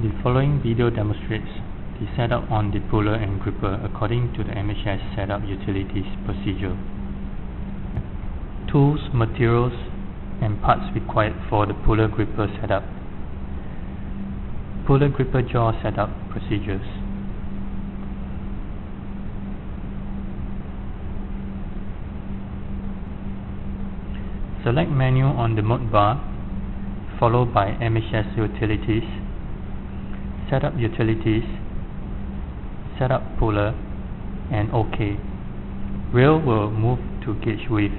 The following video demonstrates the setup on the puller and gripper according to the MHS Setup Utilities procedure. Tools, materials, and parts required for the puller gripper setup. Puller gripper jaw setup procedures. Select menu on the mode bar, followed by MHS Utilities, Setup Utilities, Setup Puller, and OK. Rail will move to gauge width.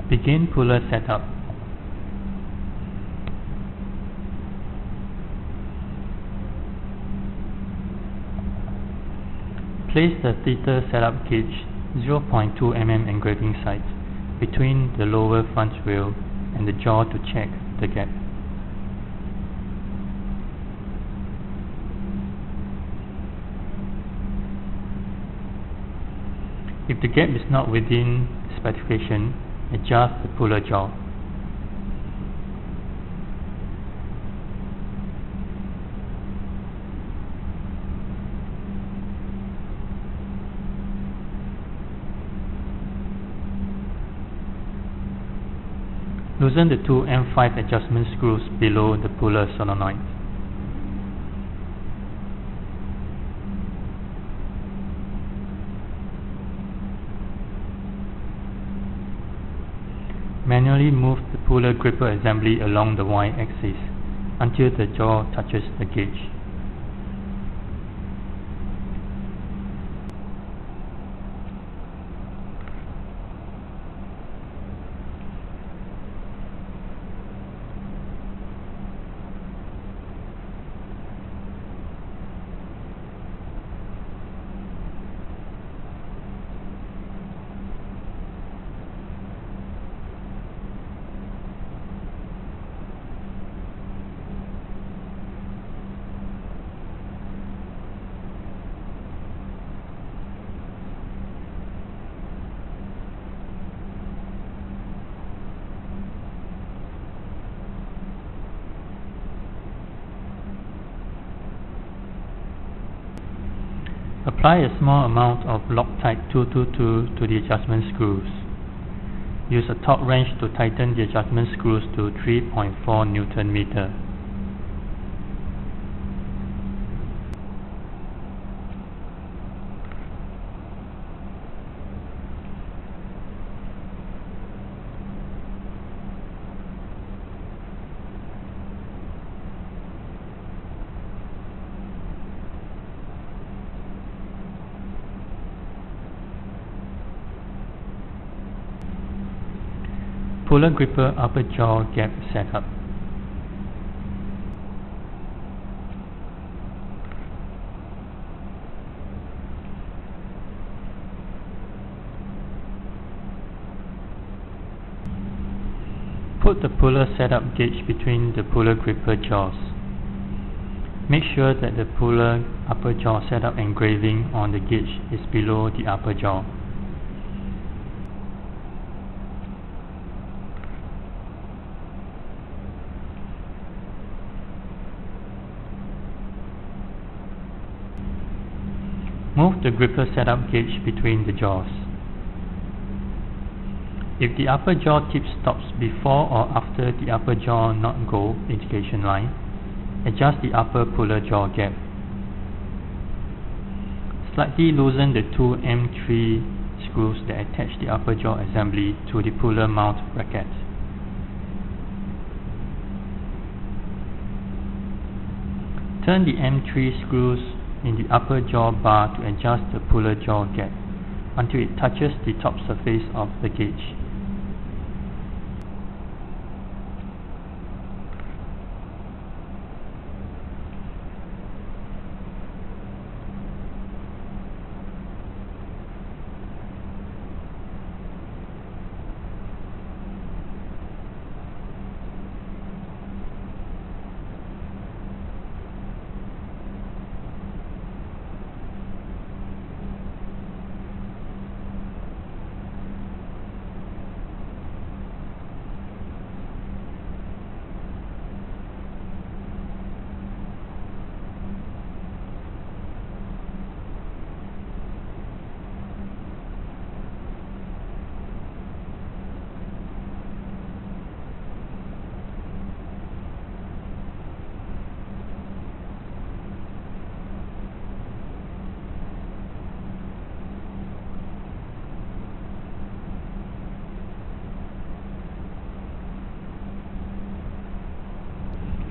Begin puller setup. Place the theta setup gauge 0.2 mm engraving sight between the lower front rail and the jaw to check the gap. If the gap is not within specification, adjust the puller jaw. Loosen the two M5 adjustment screws below the puller solenoid. Manually move the puller gripper assembly along the Y-axis until the jaw touches the gauge. Apply a small amount of Loctite 222 to the adjustment screws. Use a torque wrench to tighten the adjustment screws to 3.4 Newton-meter. Puller gripper upper jaw gap setup. Put the puller setup gauge between the puller gripper jaws. Make sure that the puller upper jaw setup engraving on the gauge is below the upper jaw. Move the gripper setup gauge between the jaws. If the upper jaw tip stops before or after the upper jaw not go indication line, adjust the upper puller jaw gap. Slightly loosen the two M3 screws that attach the upper jaw assembly to the puller mount bracket. Turn the M3 screws in the upper jaw bar to adjust the puller jaw gap until it touches the top surface of the gauge.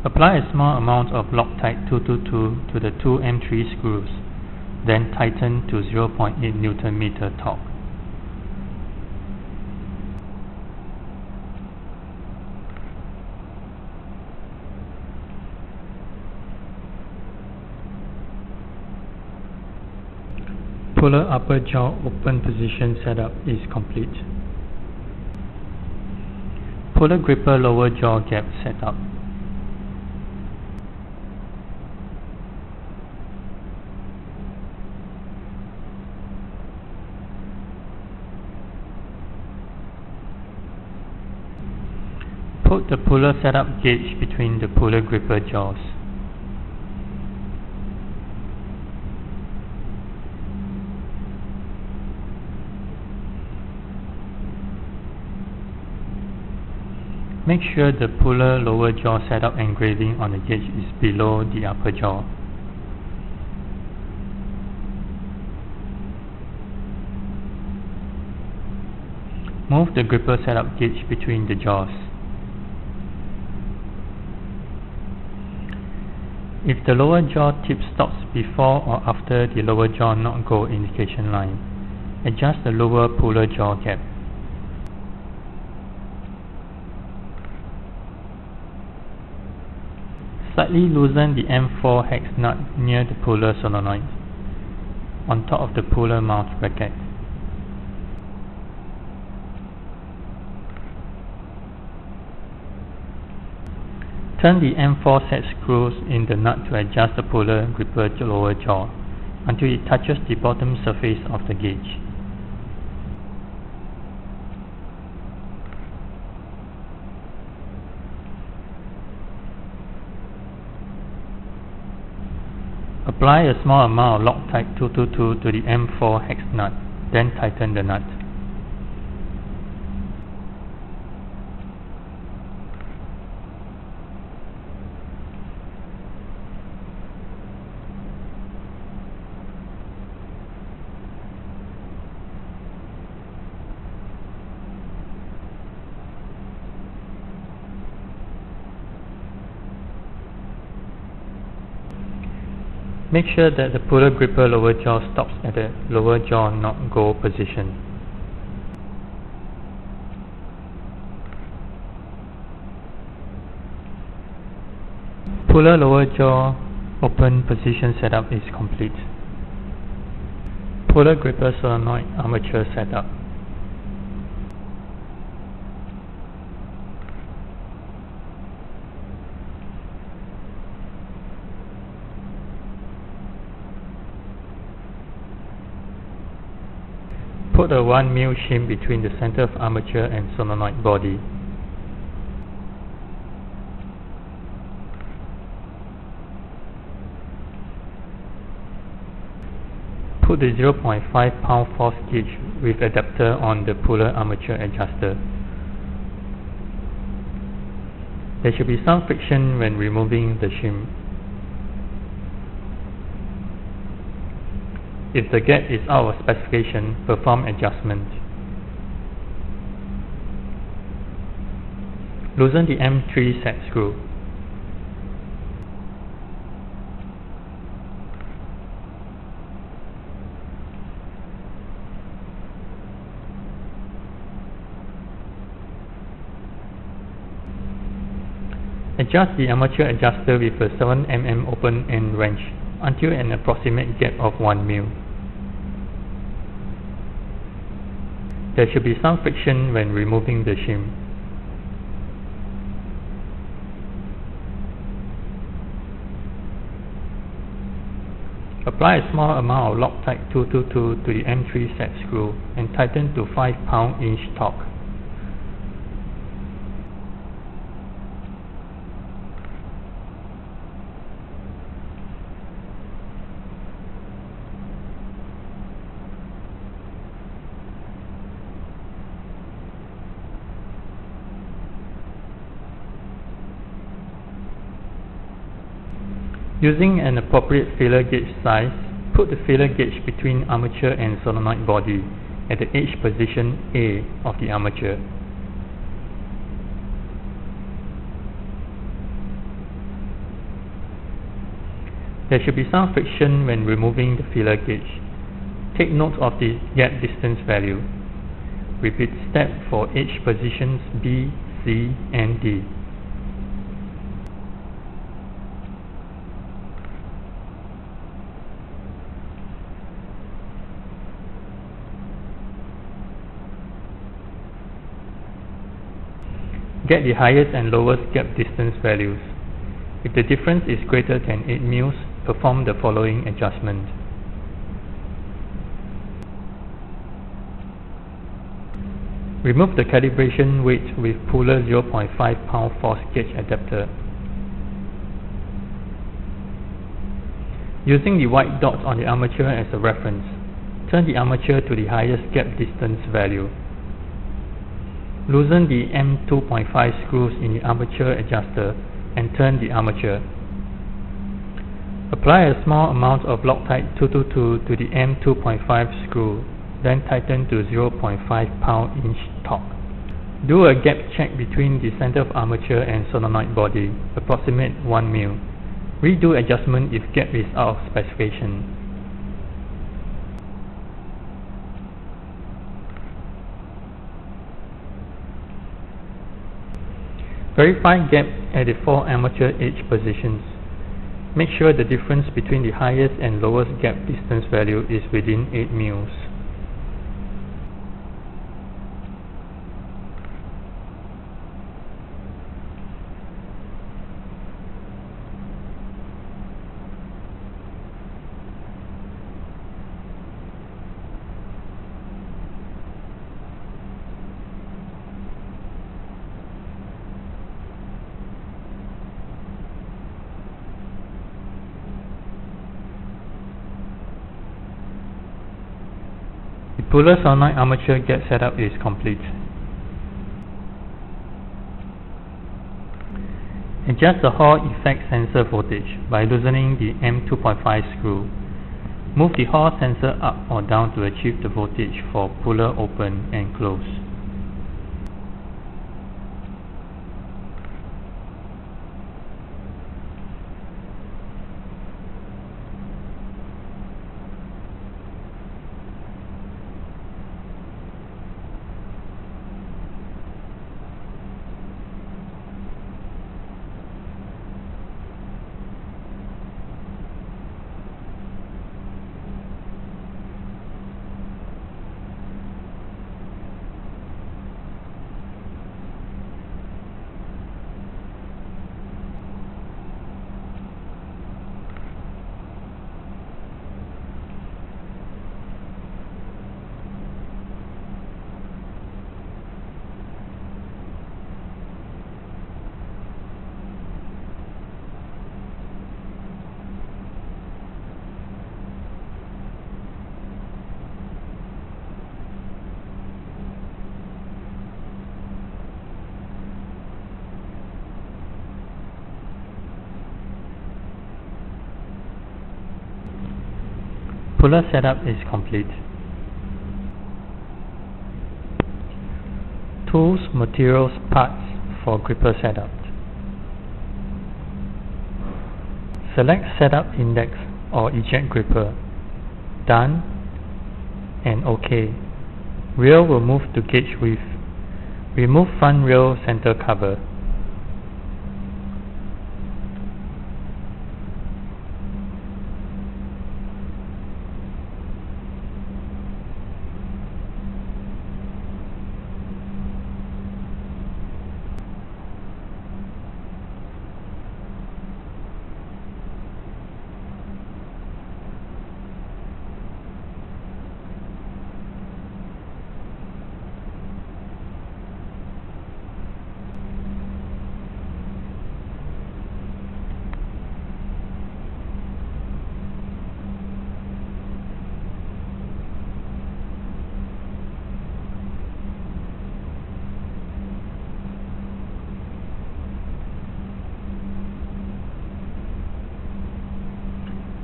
Apply a small amount of Loctite 222 to the two M3 screws, then tighten to 0.8 Nm torque. Puller upper jaw open position setup is complete. Puller gripper lower jaw gap setup. Put the puller setup gauge between the puller gripper jaws. Make sure the puller lower jaw setup engraving on the gauge is below the upper jaw. Move the gripper setup gauge between the jaws. If the lower jaw tip stops before or after the lower jaw not go indication line, adjust the lower puller jaw gap. Slightly loosen the M4 hex nut near the puller solenoid, on top of the puller mount bracket. Turn the M4 set screws in the nut to adjust the puller gripper lower jaw until it touches the bottom surface of the gauge. Apply a small amount of Loctite 222 to the M4 hex nut, then tighten the nut. Make sure that the puller gripper lower jaw stops at the lower jaw not go position. Puller lower jaw open position setup is complete. Puller gripper solenoid armature setup. Put a 1 mm shim between the center of armature and solenoid body. Put the 0.5 pound force gauge with adapter on the puller armature adjuster. There should be some friction when removing the shim. If the gap is out of specification, perform adjustment. Loosen the M3 set screw. Adjust the armature adjuster with a 7 mm open end wrench until an approximate gap of 1 mm. There should be some friction when removing the shim. Apply a small amount of Loctite 222 to the M3 set screw and tighten to 5 pound-inch torque. Using an appropriate feeler gauge size, put the feeler gauge between armature and solenoid body at the edge position A of the armature. There should be some friction when removing the filler gauge. Take note of the gap distance value. Repeat step for each positions B, C, and D. Get the highest and lowest gap distance values. If the difference is greater than 8 mils, perform the following adjustment. Remove the calibration weight with puller 0.5 pound force gauge adapter. Using the white dots on the armature as a reference, turn the armature to the highest gap distance value. Loosen the M2.5 screws in the armature adjuster and turn the armature. Apply a small amount of Loctite 222 to the M2.5 screw, then tighten to 0.5 pound-inch torque. Do a gap check between the center of armature and solenoid body, approximate 1 mil. Redo adjustment if gap is out of specification. Verify gap at the 4 armature edge positions. Make sure the difference between the highest and lowest gap distance value is within 8 mils. The puller solenoid armature gap setup is complete. Adjust the Hall effect sensor voltage by loosening the M2.5 screw. Move the Hall sensor up or down to achieve the voltage for puller open and close. Puller setup is complete. Tools, materials, parts for gripper setup. Select Setup Index or Eject Gripper. Done and OK. Rail will move to gauge width. Remove front rail center cover.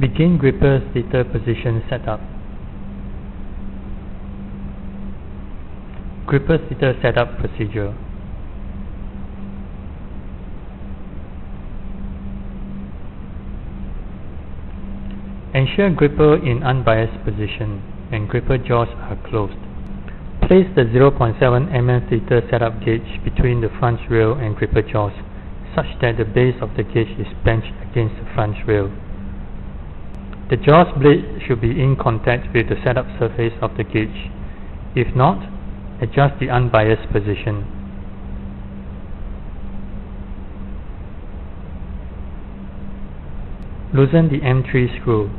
Begin gripper stator position setup. Gripper stator setup procedure. Ensure gripper in unbiased position and gripper jaws are closed. Place the 0.7 mm setup gauge between the front rail and gripper jaws such that the base of the gauge is benched against the front rail. The jaws blade should be in contact with the setup surface of the gauge. If not, adjust the unbiased position. Loosen the M3 screw.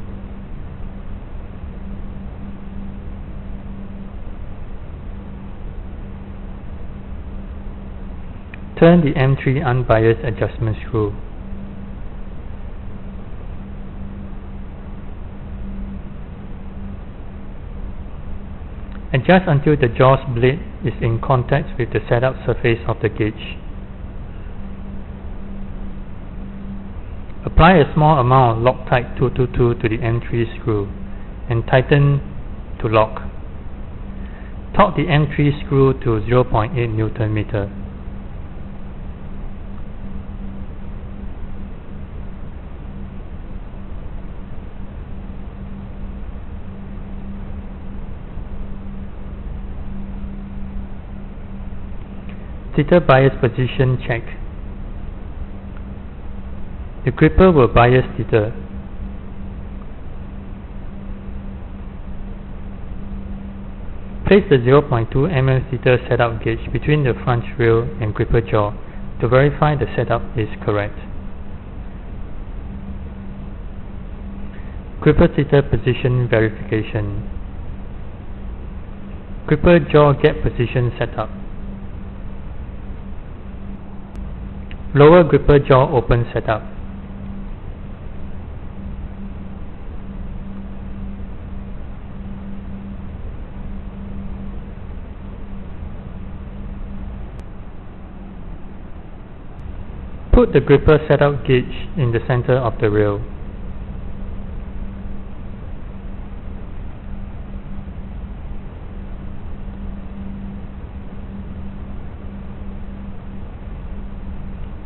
Turn the M3 unbiased adjustment screw. Adjust until the jaws blade is in contact with the setup surface of the gauge. Apply a small amount of Loctite 222 to the M3 screw and tighten to lock. Torque the M3 screw to 0.8 Nm. Theta bias position check. The gripper will bias theta. Place the 0.2 mm theta setup gauge between the front rail and gripper jaw to verify the setup is correct. Gripper theta position verification. Gripper jaw gap position setup. Lower gripper jaw open setup. Put the gripper setup gauge in the center of the rail.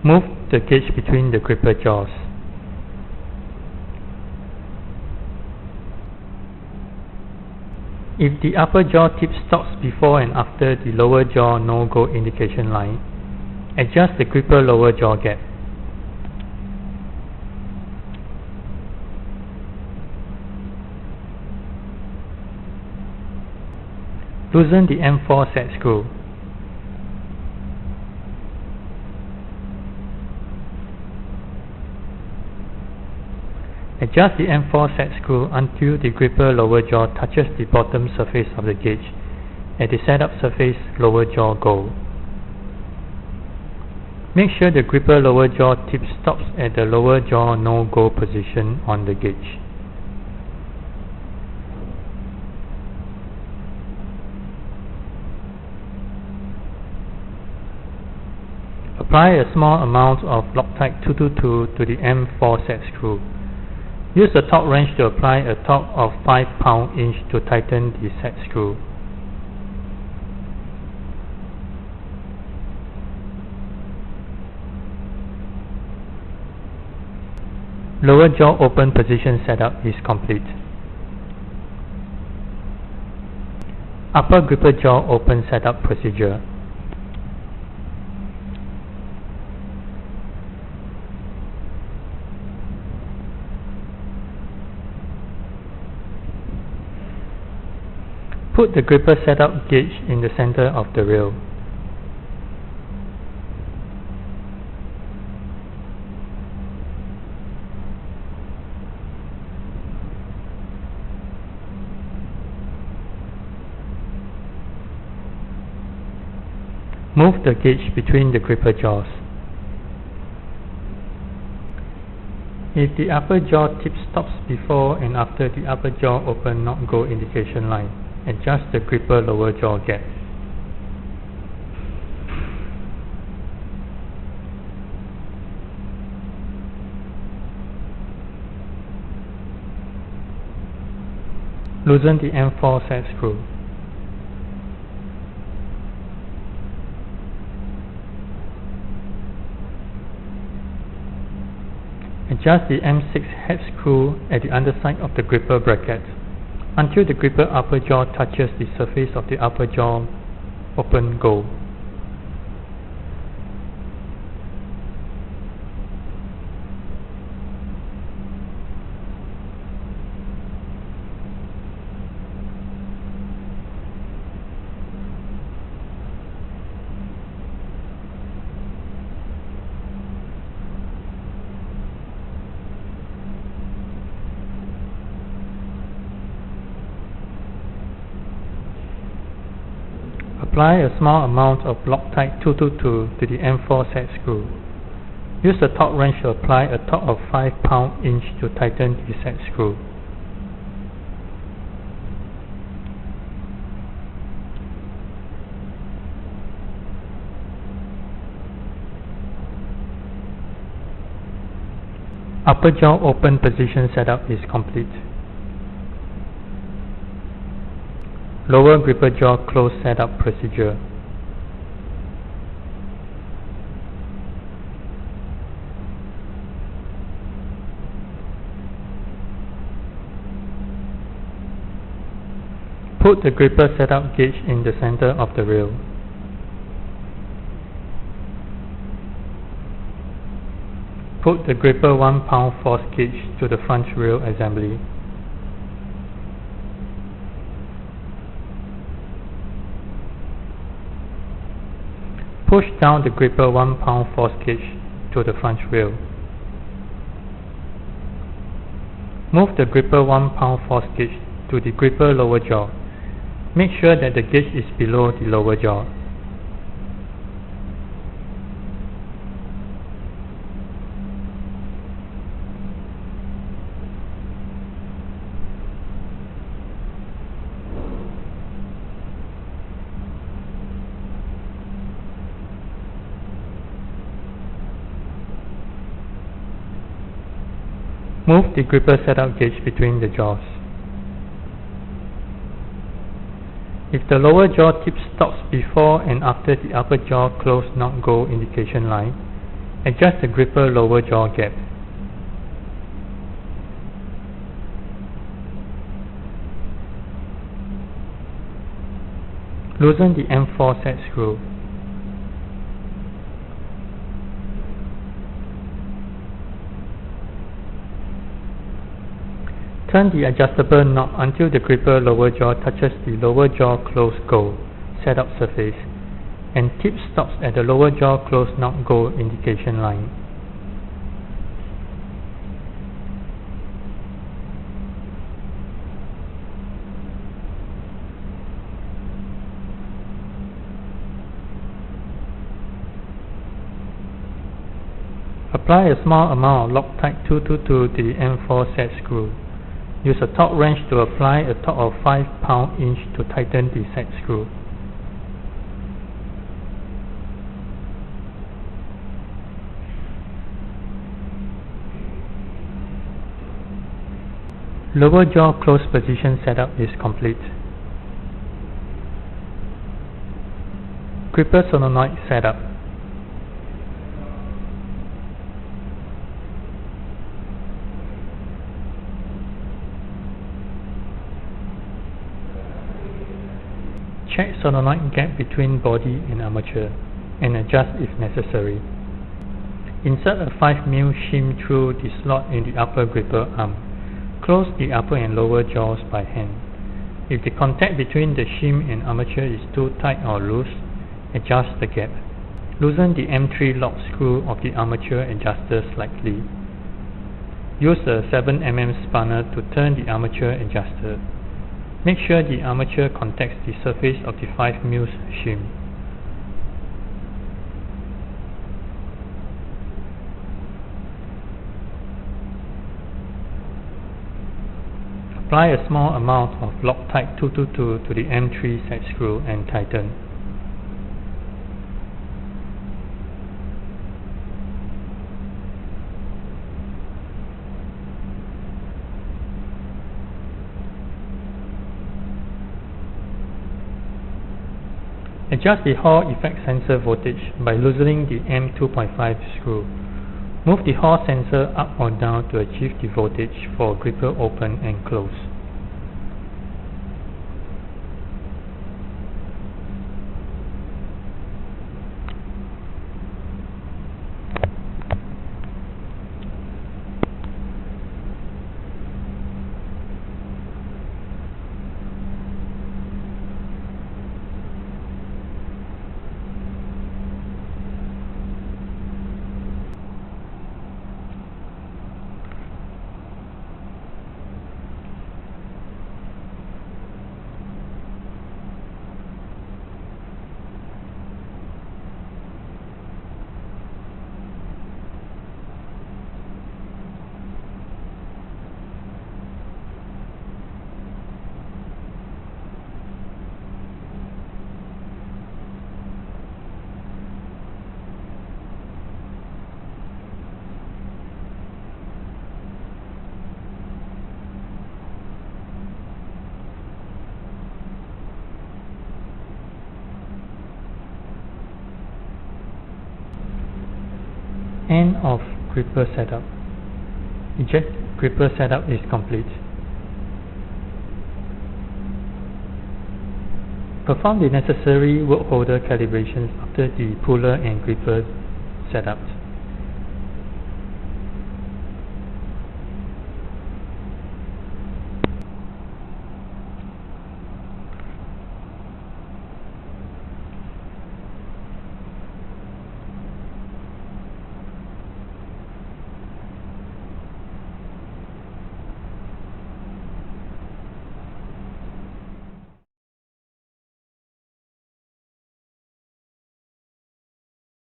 Move the gauge between the gripper jaws. If the upper jaw tip stops before and after the lower jaw no-go indication line, adjust the gripper lower jaw gap. Loosen the M4 set screw. Adjust the M4 set screw until the gripper lower jaw touches the bottom surface of the gauge at the setup surface lower jaw go. Make sure the gripper lower jaw tip stops at the lower jaw no-go position on the gauge. Apply a small amount of Loctite 222 to the M4 set screw. Use a torque wrench to apply a torque of 5 pound-inch to tighten the set screw. Lower jaw open position setup is complete. Upper gripper jaw open setup procedure. Put the gripper setup gauge in the center of the rail. Move the gauge between the gripper jaws. If the upper jaw tip stops before and after the upper jaw open not go indication line, adjust the gripper lower jaw gap. Loosen the M4 set screw. Adjust the M6 head screw at the underside of the gripper bracket until the gripper upper jaw touches the surface of the upper jaw. Open go. Apply a small amount of Loctite 222 to the M4 set screw. Use the torque wrench to apply a torque of 5 pound-inch to tighten the set screw. Upper jaw open position setup is complete. Lower gripper jaw close setup procedure. Put the gripper setup gauge in the center of the rail. Put the gripper 1 pound force gauge to the front rail assembly. Push down the gripper 1 pound force gauge to the front rail. Move the gripper 1 pound force gauge to the gripper lower jaw. Make sure that the gauge is below the lower jaw. Move the gripper setup gauge between the jaws. If the lower jaw tip stops before and after the upper jaw close not go indication line, adjust the gripper lower jaw gap. Loosen the M4 set screw. Turn the adjustable knob until the gripper lower jaw touches the lower jaw close go setup surface and tip stops at the lower jaw close not go indication line. Apply a small amount of Loctite 222 to the M4 set screw. Use a torque wrench to apply a torque of 5 pound-inch to tighten the set screw. Lower jaw close position setup is complete. Gripper solenoid setup. Check solenoid gap between body and armature and adjust if necessary. Insert a 5mm shim through the slot in the upper gripper arm. Close the upper and lower jaws by hand. If the contact between the shim and armature is too tight or loose, adjust the gap. Loosen the M3 lock screw of the armature adjuster slightly. Use a 7mm spanner to turn the armature adjuster. Make sure the armature contacts the surface of the 5mm shim. Apply a small amount of Loctite 222 to the M3 set screw and tighten. Adjust the Hall effect sensor voltage by loosening the M2.5 screw. Move the Hall sensor up or down to achieve the voltage for gripper open and close. End of gripper setup. Eject gripper setup is complete. Perform the necessary work holder calibrations after the puller and gripper setup.